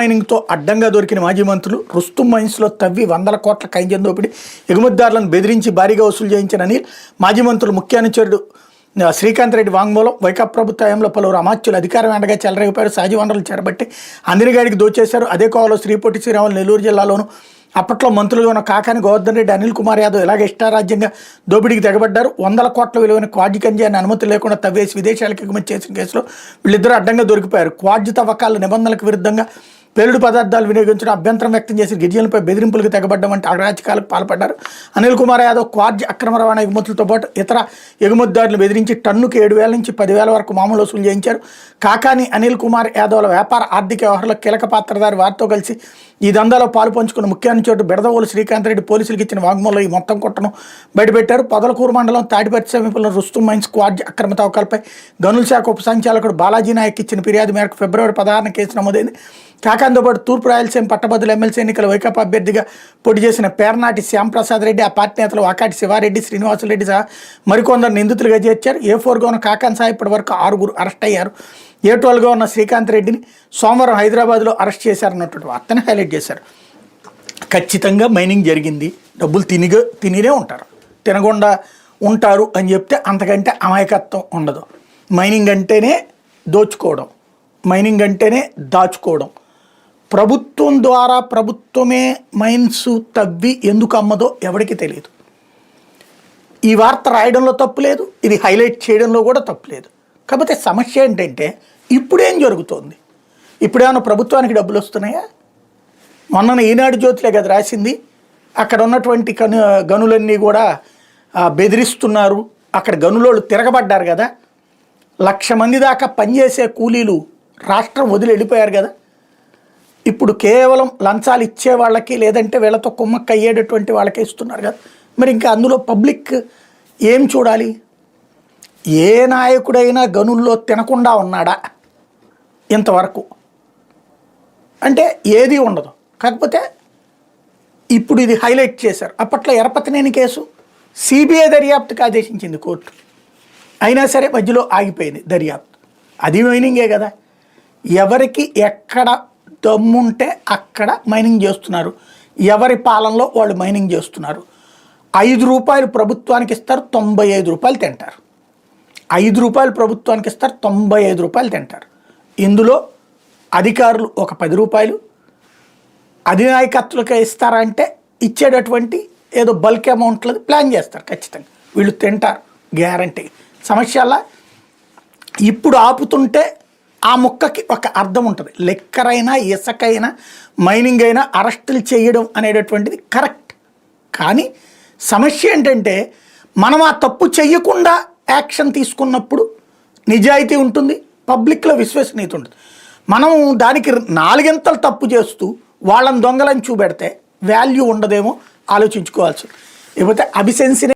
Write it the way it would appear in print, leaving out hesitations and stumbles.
మైనింగ్తో అడ్డంగా దొరికిన మాజీ మంత్రులు రుస్తుం మైన్స్లో తవ్వి వందల కోట్ల ఖనిజం దోపిడీ ఎగుమతిదారులను బెదిరించి భారీగా వసూలు చేయించిన అనిల్ మాజీ మంత్రులు ముఖ్య అనుచరుడు శ్రీకాంత్ రెడ్డి వాంగ్మూలం వైకాపా ప్రభుత్వ హయాంలో పలువురు అమాత్యులు అధికారం వెంటగా చెలరేగిపోయారు. సహజ వనరులు చేరబట్టి అందినగాడికి దోచేశారు. అదే కోవలో శ్రీపొట్టి శ్రీరాములు నెల్లూరు జిల్లాలోను అప్పట్లో మంత్రులుగా ఉన్న కాకాని గోవర్ధన్ రెడ్డి అనిల్ కుమార్ యాదవ్ ఇలాగే ఇష్టారాజ్యంగా దోపిడీకి తెగబడ్డారు. వందల కోట్ల విలువైన క్వాడ్జి గంజాయిని అనుమతి లేకుండా తవ్వేసి విదేశాలకు ఎగుమతి చేసిన కేసులో వీళ్ళిద్దరూ అడ్డంగా దొరికిపోయారు. క్వాడ్జి తవ్వకాల నిబంధనలకు విరుద్ధంగా పేలుడు పదార్థాలు వినియోగించడం, అభ్యంతరం వ్యక్తం చేసి గిరిజనులపై బెదిరింపులకు తెగబడ్డం వంటి అరాచకాలకు పాల్పడ్డారు. అనిల్ కుమార్ యాదవ్ క్వాడ్జి అక్రమ రవాణా ఎగుమతులతో పాటు ఇతర ఎగుమతిదారులను బెదిరించి టన్నుకి 7,000 నుంచి 10,000 వరకు మామూలు వసూలు చేయించారు. కాకాని అనిల్ కుమార్ యాదవ్ల వ్యాపార ఆర్థిక వ్యవహారంలో కీలక పాత్రధారి వారితో కలిసి ఈ దందాలో పాలు పంచుకున్న ముఖ్య అనుచరుడు బెడదవోలు శ్రీకాంత్ రెడ్డి పోలీసులకు ఇచ్చిన వాంగ్మూలంలో ఈ మొత్తం కొట్టను బయటపెట్టారు. పొదలకూరు మండలం తాడిపర్తి సమీపంలో రుస్తుం మైన్స్ క్వాడ్జి అక్రమ తవ్వకాలపై గనుల శాఖ ఉప సంచాలకుడు బాలాజీ నాయక్ ఇచ్చిన ఫిర్యాదు మేరకు ఫిబ్రవరి 16న కేసు నమోదైంది. కాకాంతో పాటు తూర్పు రాయలసీమ పట్టభద్రుల ఎమ్మెల్సీ ఎన్నికల వైకాపా అభ్యర్థిగా పోటీ చేసిన పేర్నాటి శ్యాంప్రసాద్ రెడ్డి, ఆ పార్టీ నేతలు వాకాటి శివారెడ్డి, శ్రీనివాసులరెడ్డి సహా మరికొందరు నిందితులుగా చేర్చారు. A4గా ఉన్న కాకాన్ సహా ఇప్పటి వరకు 6 అరెస్ట్ అయ్యారు. A12గా ఉన్న శ్రీకాంత్ రెడ్డిని సోమవారం హైదరాబాద్లో అరెస్ట్ చేశారన్నటువంటి వార్తను హైలైట్ చేశారు. ఖచ్చితంగా మైనింగ్ జరిగింది, డబ్బులు తినినే ఉంటారు, తినకుండా ఉంటారు అని చెప్తే అంతకంటే అమాయకత్వం ఉండదు. మైనింగ్ అంటేనే దోచుకోవడం, మైనింగ్ అంటేనే దాచుకోవడం. ప్రభుత్వం ద్వారా ప్రభుత్వమే మైన్స్ తవ్వి ఎందుకు అమ్మదో ఎవరికి తెలియదు. ఈ వార్త రాయడంలో తప్పు లేదు, ఇది హైలైట్ చేయడంలో కూడా తప్పు లేదు. కాకపోతే సమస్య ఏంటంటే ఇప్పుడేం జరుగుతోంది? ఇప్పుడేమైనా ప్రభుత్వానికి డబ్బులు వస్తున్నాయా? మొన్న ఈనాడు జ్యోతిలే కదా రాసింది, అక్కడ ఉన్నటువంటి గనులన్నీ కూడా బెదిరిస్తున్నారు, అక్కడ గనులోళ్ళు తిరగబడ్డారు కదా, 1,00,000 మంది దాకా పనిచేసే కూలీలు రాష్ట్రం వదిలి వెళ్ళిపోయారు కదా. ఇప్పుడు కేవలం లంచాలు ఇచ్చే వాళ్ళకి లేదంటే వీళ్ళతో కుమ్మక్క అయ్యేటటువంటి వాళ్ళకే ఇస్తున్నారు కదా. మరి ఇంకా అందులో పబ్లిక్ ఏం చూడాలి? ఏ నాయకుడైనా గనుల్లో తినకుండా ఉన్నాడా ఇంతవరకు? అంటే ఏది ఉండదు. కాకపోతే ఇప్పుడు ఇది హైలైట్ చేశారు. అప్పట్లో ఎరపతినేని కేసు సిబిఐ దర్యాప్తుకి ఆదేశించింది కోర్టు, అయినా సరే మధ్యలో ఆగిపోయింది దర్యాప్తు. అది మైనింగే కదా. ఎవరికి ఎక్కడ దమ్ముంటే అక్కడ మైనింగ్ చేస్తున్నారు, ఎవరి పాలనలో వాళ్ళు మైనింగ్ చేస్తున్నారు. 5 రూపాయలు ప్రభుత్వానికి ఇస్తారు, 95 రూపాయలు తింటారు. 5 రూపాయలు ప్రభుత్వానికి ఇస్తారు, 95 రూపాయలు తింటారు. ఇందులో అధికారులు ఒక 10 రూపాయలు అధినాయకత్వకే ఇస్తారంటే ఇచ్చేటటువంటి ఏదో బల్క్ అమౌంట్లది ప్లాన్ చేస్తారు. ఖచ్చితంగా వీళ్ళు తింటారు, గ్యారంటీ. సమస్యలా ఇప్పుడు ఆపుతుంటే ఆ ముక్కకి ఒక అర్థం ఉంటుంది. లెక్కరైనా ఇసుకైనా మైనింగ్ అయినా అరెస్టులు చేయడం అనేటటువంటిది కరెక్ట్. కానీ సమస్య ఏంటంటే మనం ఆ తప్పు చెయ్యకుండా యాక్షన్ తీసుకున్నప్పుడు నిజాయితీ ఉంటుంది, పబ్లిక్లో విశ్వసనీయత ఉంటుంది. మనం దానికి 4 తప్పు చేస్తూ వాళ్ళని దొంగలని చూపెడితే వాల్యూ ఉండదేమో ఆలోచించుకోవాల్సి. లేకపోతే అభిశంసనే